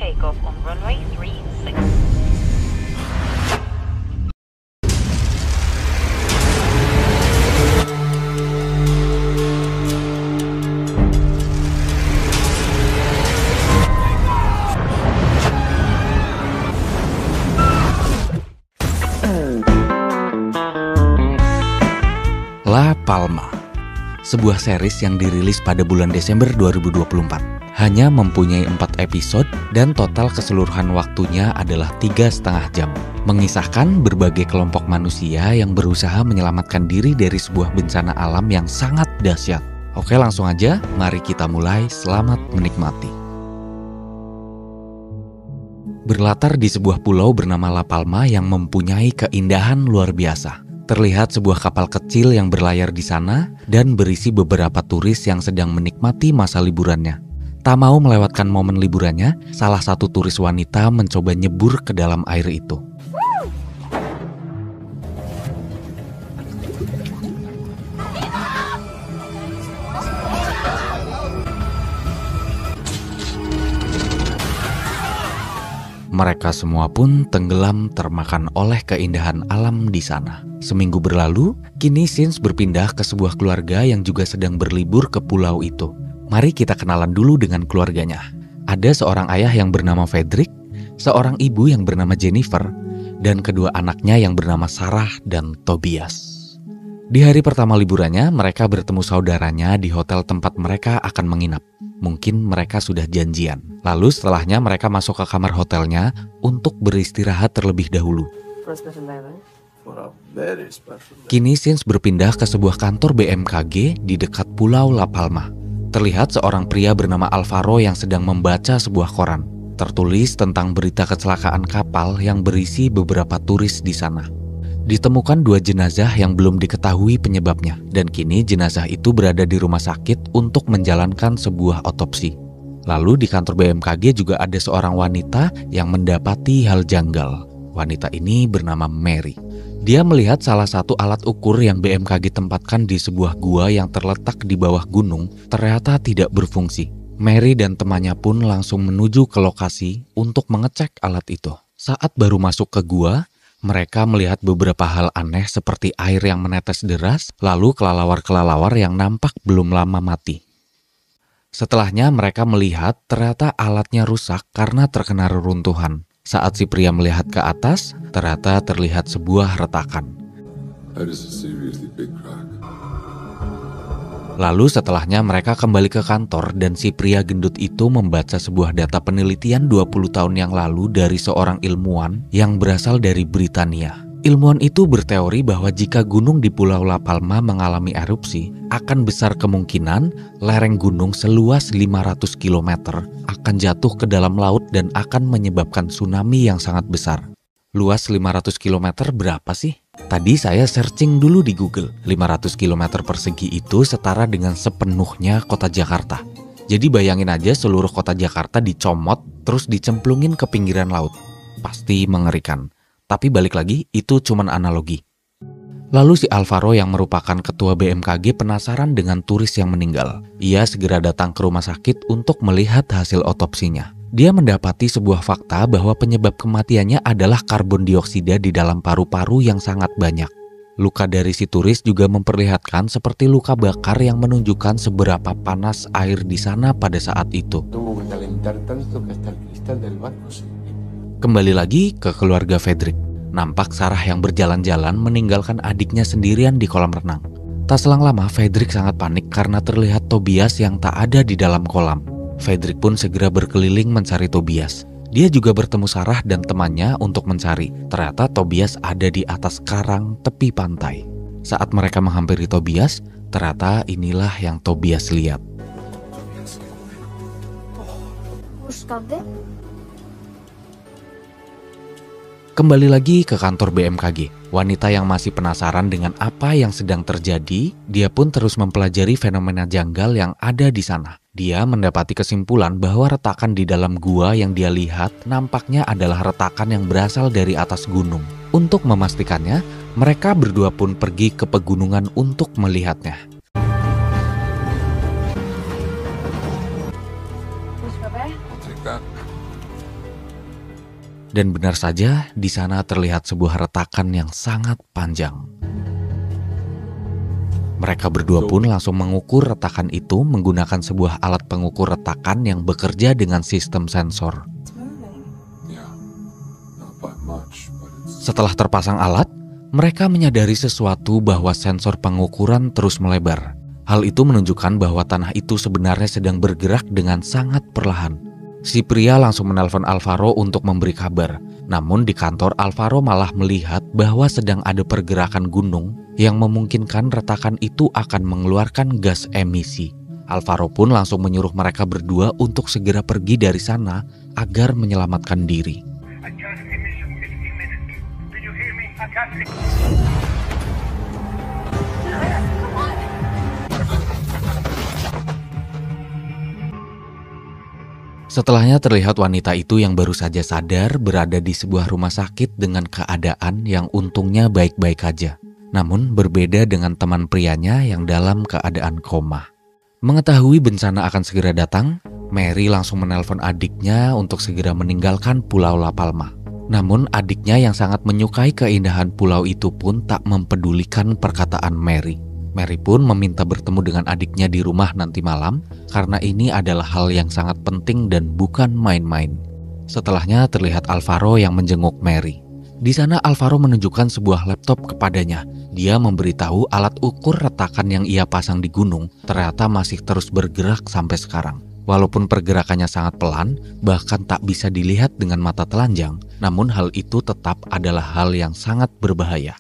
takeoff on runway 36. La Palma, sebuah series yang dirilis pada bulan Desember 2024. Hanya mempunyai 4 episode dan total keseluruhan waktunya adalah 3,5 jam. Mengisahkan berbagai kelompok manusia yang berusaha menyelamatkan diri dari sebuah bencana alam yang sangat dahsyat. Oke, langsung aja, mari kita mulai. Selamat menikmati. Berlatar di sebuah pulau bernama La Palma yang mempunyai keindahan luar biasa. Terlihat sebuah kapal kecil yang berlayar di sana dan berisi beberapa turis yang sedang menikmati masa liburannya. Tak mau melewatkan momen liburannya, salah satu turis wanita mencoba nyebur ke dalam air itu. Mereka semua pun tenggelam termakan oleh keindahan alam di sana. Seminggu berlalu, kini scenes berpindah ke sebuah keluarga yang juga sedang berlibur ke pulau itu. Mari kita kenalan dulu dengan keluarganya. Ada seorang ayah yang bernama Fredrik, seorang ibu yang bernama Jennifer, dan kedua anaknya yang bernama Sarah dan Tobias. Di hari pertama liburannya, mereka bertemu saudaranya di hotel tempat mereka akan menginap. Mungkin mereka sudah janjian. Lalu setelahnya mereka masuk ke kamar hotelnya untuk beristirahat terlebih dahulu. Kini scenes berpindah ke sebuah kantor BMKG di dekat pulau La Palma. Terlihat seorang pria bernama Alvaro yang sedang membaca sebuah koran. Tertulis tentang berita kecelakaan kapal yang berisi beberapa turis di sana. Ditemukan 2 jenazah yang belum diketahui penyebabnya, dan kini jenazah itu berada di rumah sakit untuk menjalankan sebuah otopsi. Lalu di kantor BMKG juga ada seorang wanita yang mendapati hal janggal. Wanita ini bernama Mary. Dia melihat salah satu alat ukur yang BMKG tempatkan di sebuah gua yang terletak di bawah gunung ternyata tidak berfungsi. Mary dan temannya pun langsung menuju ke lokasi untuk mengecek alat itu. Saat baru masuk ke gua, mereka melihat beberapa hal aneh seperti air yang menetes deras, lalu kelelawar-kelelawar yang nampak belum lama mati. Setelahnya mereka melihat ternyata alatnya rusak karena terkena reruntuhan. Saat si pria melihat ke atas, ternyata terlihat sebuah retakan. Lalu setelahnya mereka kembali ke kantor dan si pria gendut itu membaca sebuah data penelitian 20 tahun yang lalu dari seorang ilmuwan yang berasal dari Britania. Ilmuwan itu berteori bahwa jika gunung di Pulau La Palma mengalami erupsi, akan besar kemungkinan lereng gunung seluas 500 km akan jatuh ke dalam laut dan akan menyebabkan tsunami yang sangat besar. Luas 500 km berapa sih? Tadi saya searching dulu di Google. 500 km persegi itu setara dengan sepenuhnya kota Jakarta. Jadi bayangin aja seluruh kota Jakarta dicomot terus dicemplungin ke pinggiran laut. Pasti mengerikan. Tapi balik lagi, itu cuman analogi. Lalu si Alvaro yang merupakan ketua BMKG penasaran dengan turis yang meninggal. Ia segera datang ke rumah sakit untuk melihat hasil otopsinya. Dia mendapati sebuah fakta bahwa penyebab kematiannya adalah karbon dioksida di dalam paru-paru yang sangat banyak. Luka dari si turis juga memperlihatkan seperti luka bakar yang menunjukkan seberapa panas air di sana pada saat itu. Kembali lagi ke keluarga Fredrik. Nampak Sarah yang berjalan-jalan meninggalkan adiknya sendirian di kolam renang. Tak selang lama Fredrik sangat panik karena terlihat Tobias yang tak ada di dalam kolam. Fredrik pun segera berkeliling mencari Tobias. Dia juga bertemu Sarah dan temannya untuk mencari. Ternyata Tobias ada di atas karang tepi pantai. Saat mereka menghampiri Tobias, ternyata inilah yang Tobias lihat. Kembali lagi ke kantor BMKG. Wanita yang masih penasaran dengan apa yang sedang terjadi, dia pun terus mempelajari fenomena janggal yang ada di sana. Dia mendapati kesimpulan bahwa retakan di dalam gua yang dia lihat nampaknya adalah retakan yang berasal dari atas gunung. Untuk memastikannya, mereka berdua pun pergi ke pegunungan untuk melihatnya. Dan benar saja, di sana terlihat sebuah retakan yang sangat panjang. Mereka berdua pun langsung mengukur retakan itu menggunakan sebuah alat pengukur retakan yang bekerja dengan sistem sensor. Setelah terpasang alat, mereka menyadari sesuatu bahwa sensor pengukuran terus melebar. Hal itu menunjukkan bahwa tanah itu sebenarnya sedang bergerak dengan sangat perlahan. Si pria langsung menelpon Alvaro untuk memberi kabar. Namun di kantor Alvaro malah melihat bahwa sedang ada pergerakan gunung yang memungkinkan retakan itu akan mengeluarkan gas emisi. Alvaro pun langsung menyuruh mereka berdua untuk segera pergi dari sana agar menyelamatkan diri. Setelahnya terlihat wanita itu yang baru saja sadar berada di sebuah rumah sakit dengan keadaan yang untungnya baik-baik aja. Namun berbeda dengan teman prianya yang dalam keadaan koma. Mengetahui bencana akan segera datang, Mary langsung menelpon adiknya untuk segera meninggalkan Pulau La Palma. Namun adiknya yang sangat menyukai keindahan pulau itu pun tak mempedulikan perkataan Mary. Mary pun meminta bertemu dengan adiknya di rumah nanti malam karena ini adalah hal yang sangat penting dan bukan main-main. Setelahnya terlihat Alvaro yang menjenguk Mary. Di sana Alvaro menunjukkan sebuah laptop kepadanya. Dia memberitahu alat ukur retakan yang ia pasang di gunung ternyata masih terus bergerak sampai sekarang. Walaupun pergerakannya sangat pelan, bahkan tak bisa dilihat dengan mata telanjang, namun hal itu tetap adalah hal yang sangat berbahaya.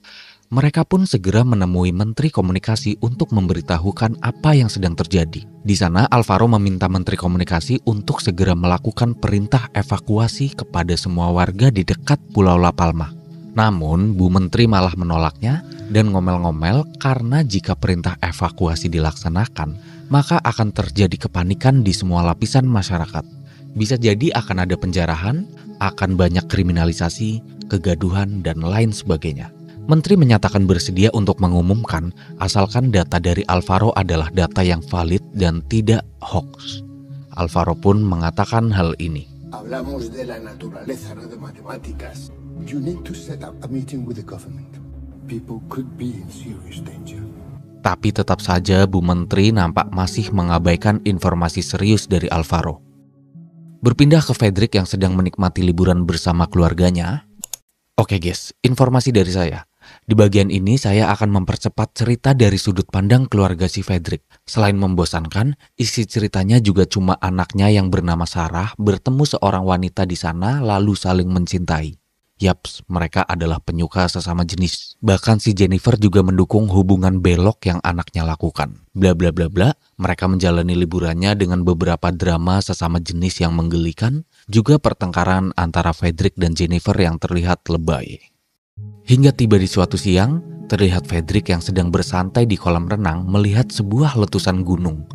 Mereka pun segera menemui Menteri Komunikasi untuk memberitahukan apa yang sedang terjadi. Di sana Alvaro meminta Menteri Komunikasi untuk segera melakukan perintah evakuasi kepada semua warga di dekat Pulau La Palma. Namun Bu Menteri malah menolaknya dan ngomel-ngomel karena jika perintah evakuasi dilaksanakan, maka akan terjadi kepanikan di semua lapisan masyarakat. Bisa jadi akan ada penjarahan, akan banyak kriminalisasi, kegaduhan, dan lain sebagainya. Menteri menyatakan bersedia untuk mengumumkan asalkan data dari Alvaro adalah data yang valid dan tidak hoax. Alvaro pun mengatakan hal ini. Hablamos de la naturaleza, no de matemáticas. You need to set up a meeting with the government. People could be in serious danger. Tapi tetap saja Bu Menteri nampak masih mengabaikan informasi serius dari Alvaro. Berpindah ke Fredrik yang sedang menikmati liburan bersama keluarganya. Oke guys, informasi dari saya. Di bagian ini saya akan mempercepat cerita dari sudut pandang keluarga si Fredrik. Selain membosankan, isi ceritanya juga cuma anaknya yang bernama Sarah bertemu seorang wanita di sana lalu saling mencintai. Yaps, mereka adalah penyuka sesama jenis. Bahkan si Jennifer juga mendukung hubungan belok yang anaknya lakukan. Bla bla bla bla, mereka menjalani liburannya dengan beberapa drama sesama jenis yang menggelikan, juga pertengkaran antara Fredrik dan Jennifer yang terlihat lebay. Hingga tiba di suatu siang, terlihat Fredrik yang sedang bersantai di kolam renang melihat sebuah letusan gunung.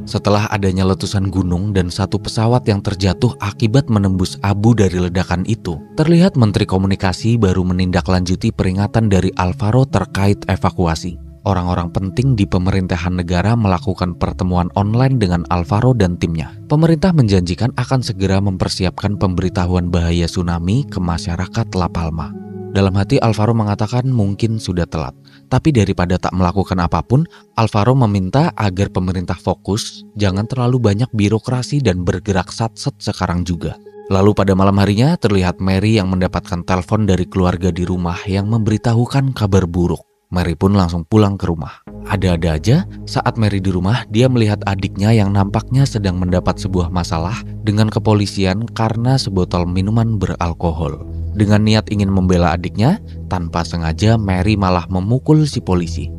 Setelah adanya letusan gunung dan satu pesawat yang terjatuh akibat menembus abu dari ledakan itu, terlihat Menteri Komunikasi baru menindaklanjuti peringatan dari Alvaro terkait evakuasi. Orang-orang penting di pemerintahan negara melakukan pertemuan online dengan Alvaro dan timnya. Pemerintah menjanjikan akan segera mempersiapkan pemberitahuan bahaya tsunami ke masyarakat La Palma. Dalam hati Alvaro mengatakan mungkin sudah telat. Tapi daripada tak melakukan apapun, Alvaro meminta agar pemerintah fokus, jangan terlalu banyak birokrasi dan bergerak sat-set sekarang juga. Lalu pada malam harinya terlihat Mary yang mendapatkan telepon dari keluarga di rumah yang memberitahukan kabar buruk. Mary pun langsung pulang ke rumah. Ada-ada aja, saat Mary di rumah, dia melihat adiknya yang nampaknya sedang mendapat sebuah masalah dengan kepolisian karena sebotol minuman beralkohol. Dengan niat ingin membela adiknya, tanpa sengaja Mary malah memukul si polisi.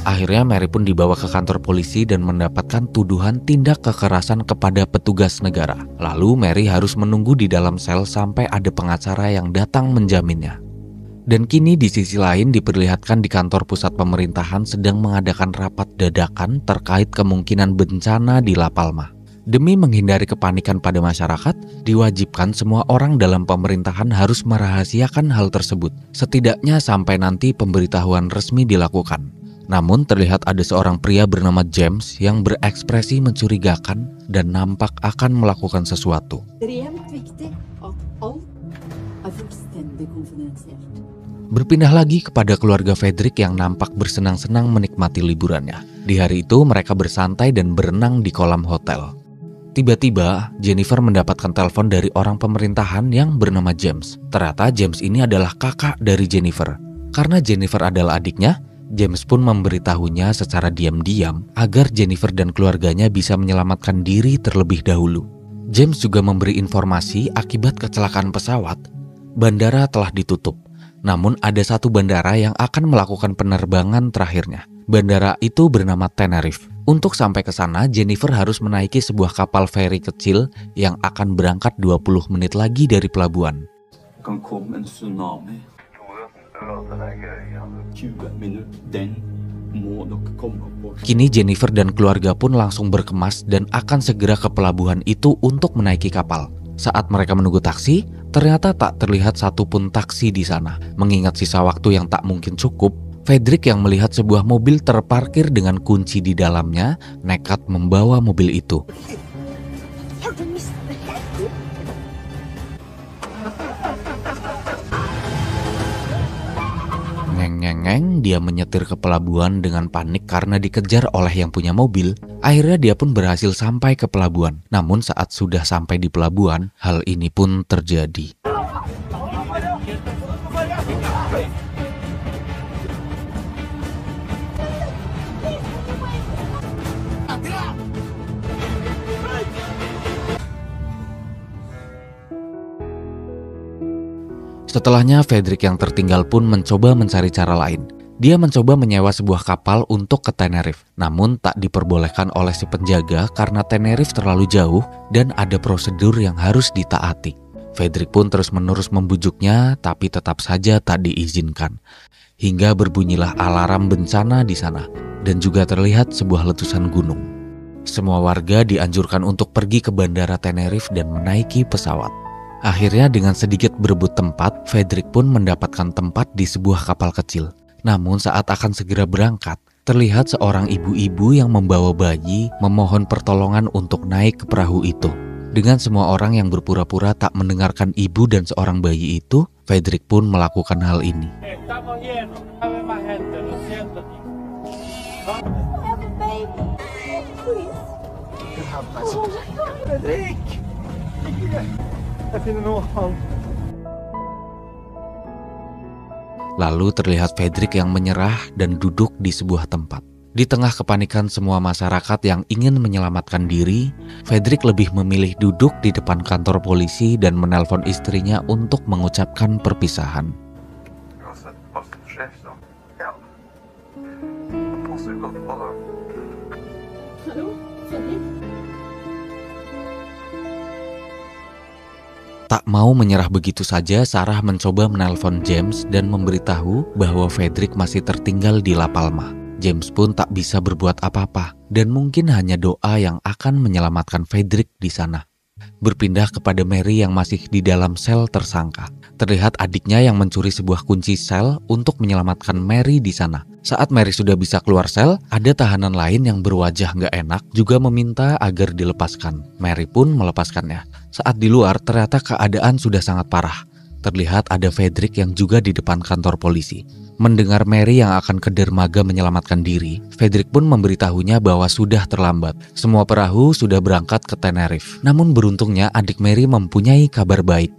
Akhirnya Mary pun dibawa ke kantor polisi dan mendapatkan tuduhan tindak kekerasan kepada petugas negara. Lalu Mary harus menunggu di dalam sel sampai ada pengacara yang datang menjaminnya. Dan kini di sisi lain diperlihatkan di kantor pusat pemerintahan sedang mengadakan rapat dadakan terkait kemungkinan bencana di La Palma. Demi menghindari kepanikan pada masyarakat, diwajibkan semua orang dalam pemerintahan harus merahasiakan hal tersebut, setidaknya sampai nanti pemberitahuan resmi dilakukan. Namun terlihat ada seorang pria bernama James yang berekspresi mencurigakan dan nampak akan melakukan sesuatu. Berpindah lagi kepada keluarga Fredrik yang nampak bersenang-senang menikmati liburannya. Di hari itu mereka bersantai dan berenang di kolam hotel. Tiba-tiba Jennifer mendapatkan telepon dari orang pemerintahan yang bernama James. Ternyata James ini adalah kakak dari Jennifer. Karena Jennifer adalah adiknya, James pun memberitahunya secara diam-diam agar Jennifer dan keluarganya bisa menyelamatkan diri terlebih dahulu. James juga memberi informasi akibat kecelakaan pesawat, bandara telah ditutup. Namun ada satu bandara yang akan melakukan penerbangan terakhirnya. Bandara itu bernama Tenerife. Untuk sampai ke sana, Jennifer harus menaiki sebuah kapal feri kecil yang akan berangkat 20 menit lagi dari pelabuhan. Kini Jennifer dan keluarga pun langsung berkemas dan akan segera ke pelabuhan itu untuk menaiki kapal. Saat mereka menunggu taksi, ternyata tak terlihat satupun taksi di sana. Mengingat sisa waktu yang tak mungkin cukup, Fredrik yang melihat sebuah mobil terparkir dengan kunci di dalamnya, nekat membawa mobil itu. Ngeng-ngeng, dia menyetir ke pelabuhan dengan panik karena dikejar oleh yang punya mobil. Akhirnya dia pun berhasil sampai ke pelabuhan. Namun saat sudah sampai di pelabuhan, hal ini pun terjadi. Setelahnya, Fredrik yang tertinggal pun mencoba mencari cara lain. Dia mencoba menyewa sebuah kapal untuk ke Tenerife, namun tak diperbolehkan oleh si penjaga karena Tenerife terlalu jauh dan ada prosedur yang harus ditaati. Fredrik pun terus-menerus membujuknya, tapi tetap saja tak diizinkan. Hingga berbunyilah alarm bencana di sana, dan juga terlihat sebuah letusan gunung. Semua warga dianjurkan untuk pergi ke bandara Tenerife dan menaiki pesawat. Akhirnya dengan sedikit berebut tempat, Fredrik pun mendapatkan tempat di sebuah kapal kecil. Namun saat akan segera berangkat, terlihat seorang ibu-ibu yang membawa bayi memohon pertolongan untuk naik ke perahu itu. Dengan semua orang yang berpura-pura tak mendengarkan ibu dan seorang bayi itu, Fredrik pun melakukan hal ini. Lalu terlihat Fredrik yang menyerah dan duduk di sebuah tempat. Di tengah kepanikan semua masyarakat yang ingin menyelamatkan diri, Fredrik lebih memilih duduk di depan kantor polisi dan menelpon istrinya untuk mengucapkan perpisahan. Tak mau menyerah begitu saja, Sarah mencoba menelpon James dan memberitahu bahwa Fredrik masih tertinggal di La Palma. James pun tak bisa berbuat apa-apa dan mungkin hanya doa yang akan menyelamatkan Fredrik di sana. Berpindah kepada Mary yang masih di dalam sel tersangka. Terlihat adiknya yang mencuri sebuah kunci sel untuk menyelamatkan Mary di sana. Saat Mary sudah bisa keluar sel, ada tahanan lain yang berwajah gak enak juga meminta agar dilepaskan. Mary pun melepaskannya. Saat di luar, ternyata keadaan sudah sangat parah. Terlihat ada Fredrik yang juga di depan kantor polisi. Mendengar Mary yang akan ke dermaga menyelamatkan diri, Fredrik pun memberitahunya bahwa sudah terlambat. Semua perahu sudah berangkat ke Tenerife. Namun beruntungnya adik Mary mempunyai kabar baik.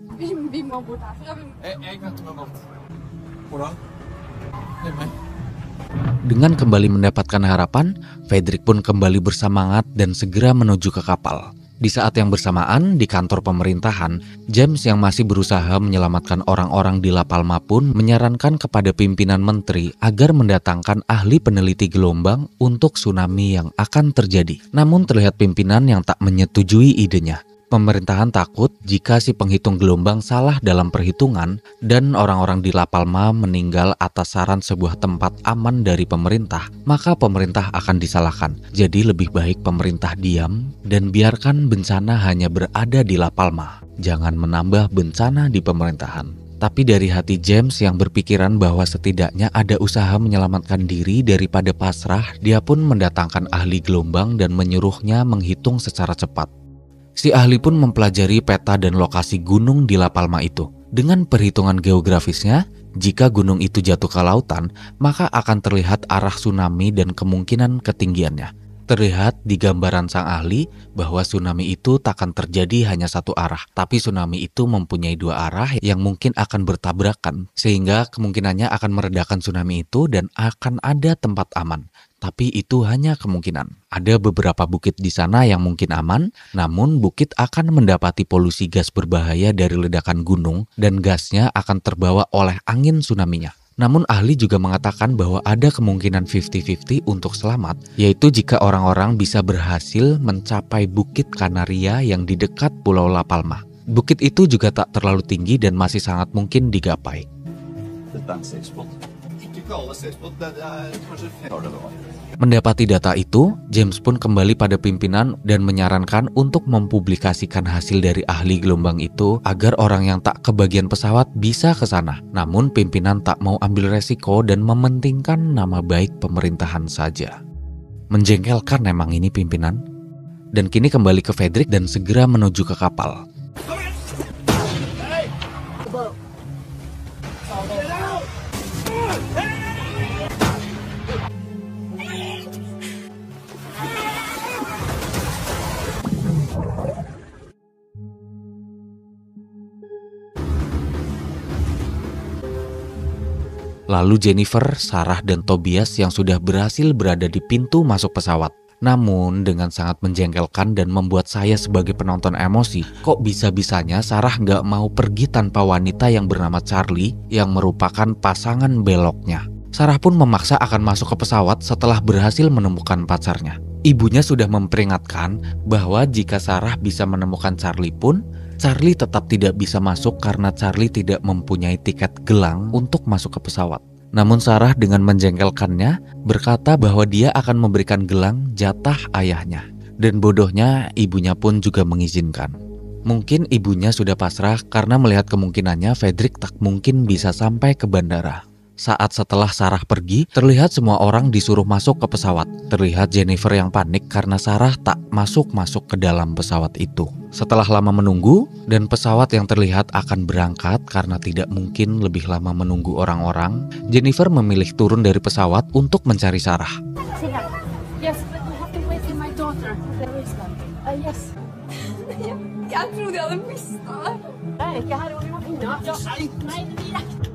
Dengan kembali mendapatkan harapan, Fredrik pun kembali bersemangat dan segera menuju ke kapal. Di saat yang bersamaan, di kantor pemerintahan, James yang masih berusaha menyelamatkan orang-orang di La Palma pun menyarankan kepada pimpinan menteri agar mendatangkan ahli peneliti gelombang untuk tsunami yang akan terjadi. Namun terlihat pimpinan yang tak menyetujui idenya. Pemerintahan takut jika si penghitung gelombang salah dalam perhitungan dan orang-orang di La Palma meninggal atas saran sebuah tempat aman dari pemerintah, maka pemerintah akan disalahkan. Jadi lebih baik pemerintah diam dan biarkan bencana hanya berada di La Palma. Jangan menambah bencana di pemerintahan. Tapi dari hati James yang berpikiran bahwa setidaknya ada usaha menyelamatkan diri daripada pasrah, dia pun mendatangkan ahli gelombang dan menyuruhnya menghitung secara cepat. Si ahli pun mempelajari peta dan lokasi gunung di La Palma itu. Dengan perhitungan geografisnya, jika gunung itu jatuh ke lautan, maka akan terlihat arah tsunami dan kemungkinan ketinggiannya. Terlihat di gambaran sang ahli bahwa tsunami itu takkan terjadi hanya satu arah, tapi tsunami itu mempunyai dua arah yang mungkin akan bertabrakan, sehingga kemungkinannya akan meredakan tsunami itu dan akan ada tempat aman. Tapi itu hanya kemungkinan. Ada beberapa bukit di sana yang mungkin aman, namun bukit akan mendapati polusi gas berbahaya dari ledakan gunung dan gasnya akan terbawa oleh angin tsunami-nya. Namun ahli juga mengatakan bahwa ada kemungkinan 50-50 untuk selamat, yaitu jika orang-orang bisa berhasil mencapai Bukit Kanaria yang di dekat Pulau La Palma. Bukit itu juga tak terlalu tinggi dan masih sangat mungkin digapai. Mendapati data itu, James pun kembali pada pimpinan dan menyarankan untuk mempublikasikan hasil dari ahli gelombang itu agar orang yang tak kebagian pesawat bisa ke sana. Namun pimpinan tak mau ambil resiko dan mementingkan nama baik pemerintahan saja. Menjengkelkan memang ini pimpinan. Dan kini kembali ke Frederick dan segera menuju ke kapal. Lalu Jennifer, Sarah, dan Tobias yang sudah berhasil berada di pintu masuk pesawat. Namun dengan sangat menjengkelkan dan membuat saya sebagai penonton emosi, kok bisa-bisanya Sarah nggak mau pergi tanpa wanita yang bernama Charlie yang merupakan pasangan beloknya. Sarah pun memaksa akan masuk ke pesawat setelah berhasil menemukan pacarnya. Ibunya sudah memperingatkan bahwa jika Sarah bisa menemukan Charlie pun, Charlie tetap tidak bisa masuk karena Charlie tidak mempunyai tiket gelang untuk masuk ke pesawat. Namun Sarah dengan menjengkelkannya berkata bahwa dia akan memberikan gelang jatah ayahnya. Dan bodohnya ibunya pun juga mengizinkan. Mungkin ibunya sudah pasrah karena melihat kemungkinannya Frederick tak mungkin bisa sampai ke bandara. Saat setelah Sarah pergi, terlihat semua orang disuruh masuk ke pesawat. Terlihat Jennifer yang panik karena Sarah tak masuk ke dalam pesawat itu. Setelah lama menunggu, dan pesawat yang terlihat akan berangkat karena tidak mungkin lebih lama menunggu orang-orang, Jennifer memilih turun dari pesawat untuk mencari Sarah. Yes, but we have to wait for my daughter. There is one. Yes. Jeg trodde jeg hadde mistet det. Jeg er ikke her, og vi må finne henne.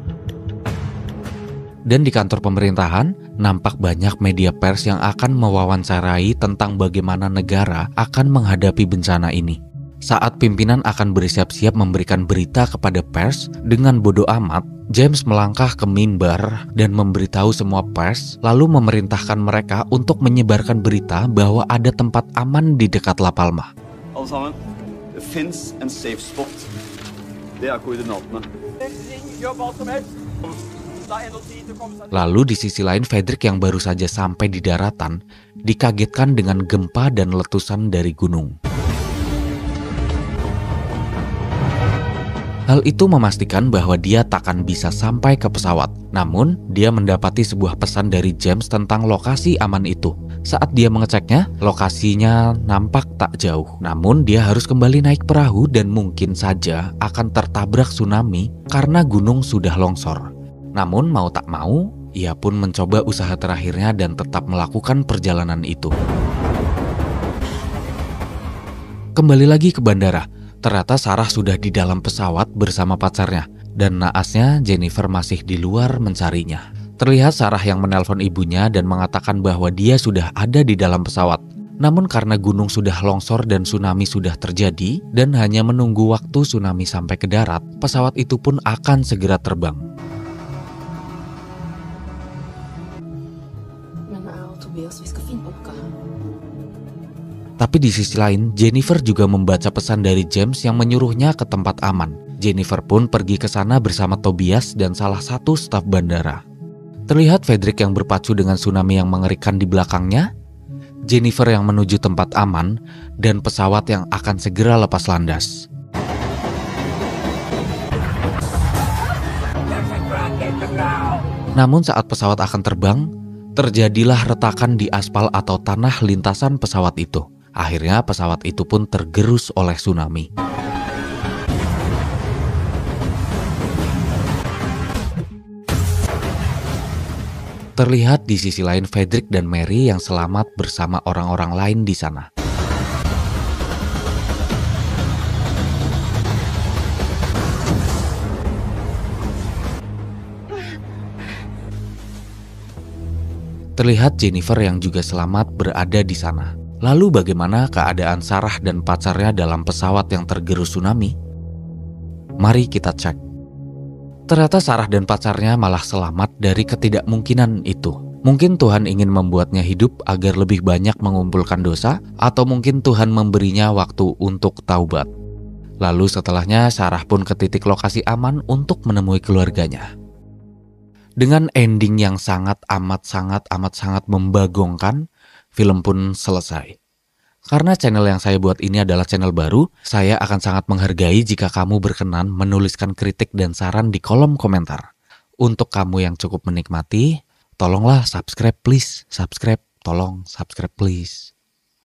Dan di kantor pemerintahan, nampak banyak media pers yang akan mewawancarai tentang bagaimana negara akan menghadapi bencana ini. Saat pimpinan akan bersiap-siap memberikan berita kepada pers, dengan bodoh amat, James melangkah ke mimbar dan memberitahu semua pers, lalu memerintahkan mereka untuk menyebarkan berita bahwa ada tempat aman di dekat La Palma. Alle sammen, det finnes en safe spot. Det er koordinatene. Gjør hva som helst. Lalu di sisi lain Frederick yang baru saja sampai di daratan dikagetkan dengan gempa dan letusan dari gunung. Hal itu memastikan bahwa dia takkan bisa sampai ke pesawat. Namun, dia mendapati sebuah pesan dari James tentang lokasi aman itu. Saat dia mengeceknya, lokasinya nampak tak jauh. Namun, dia harus kembali naik perahu dan mungkin saja akan tertabrak tsunami karena gunung sudah longsor. Namun mau tak mau, ia pun mencoba usaha terakhirnya dan tetap melakukan perjalanan itu. Kembali lagi ke bandara, ternyata Sarah sudah di dalam pesawat bersama pacarnya. Dan naasnya Jennifer masih di luar mencarinya. Terlihat Sarah yang menelpon ibunya dan mengatakan bahwa dia sudah ada di dalam pesawat. Namun karena gunung sudah longsor dan tsunami sudah terjadi, dan hanya menunggu waktu tsunami sampai ke darat, pesawat itu pun akan segera terbang. Tobias, vi ska finne Oka. Tapi di sisi lain, Jennifer juga membaca pesan dari James yang menyuruhnya ke tempat aman. Jennifer pun pergi ke sana bersama Tobias dan salah satu staf bandara. Terlihat Frederick yang berpacu dengan tsunami yang mengerikan di belakangnya, Jennifer yang menuju tempat aman, dan pesawat yang akan segera lepas landas. Namun saat pesawat akan terbang, terjadilah retakan di aspal atau tanah lintasan pesawat itu. Akhirnya pesawat itu pun tergerus oleh tsunami. Terlihat di sisi lain Frederick dan Mary yang selamat bersama orang-orang lain di sana. Terlihat Jennifer yang juga selamat berada di sana. Lalu bagaimana keadaan Sarah dan pacarnya dalam pesawat yang tergerus tsunami? Mari kita cek. Ternyata Sarah dan pacarnya malah selamat dari ketidakmungkinan itu. Mungkin Tuhan ingin membuatnya hidup agar lebih banyak mengumpulkan dosa, atau mungkin Tuhan memberinya waktu untuk taubat. Lalu setelahnya Sarah pun ke titik lokasi aman untuk menemui keluarganya. Dengan ending yang sangat amat sangat membagongkan, film pun selesai. Karena channel yang saya buat ini adalah channel baru, saya akan sangat menghargai jika kamu berkenan menuliskan kritik dan saran di kolom komentar. Untuk kamu yang cukup menikmati, tolonglah subscribe please, subscribe, tolong subscribe please.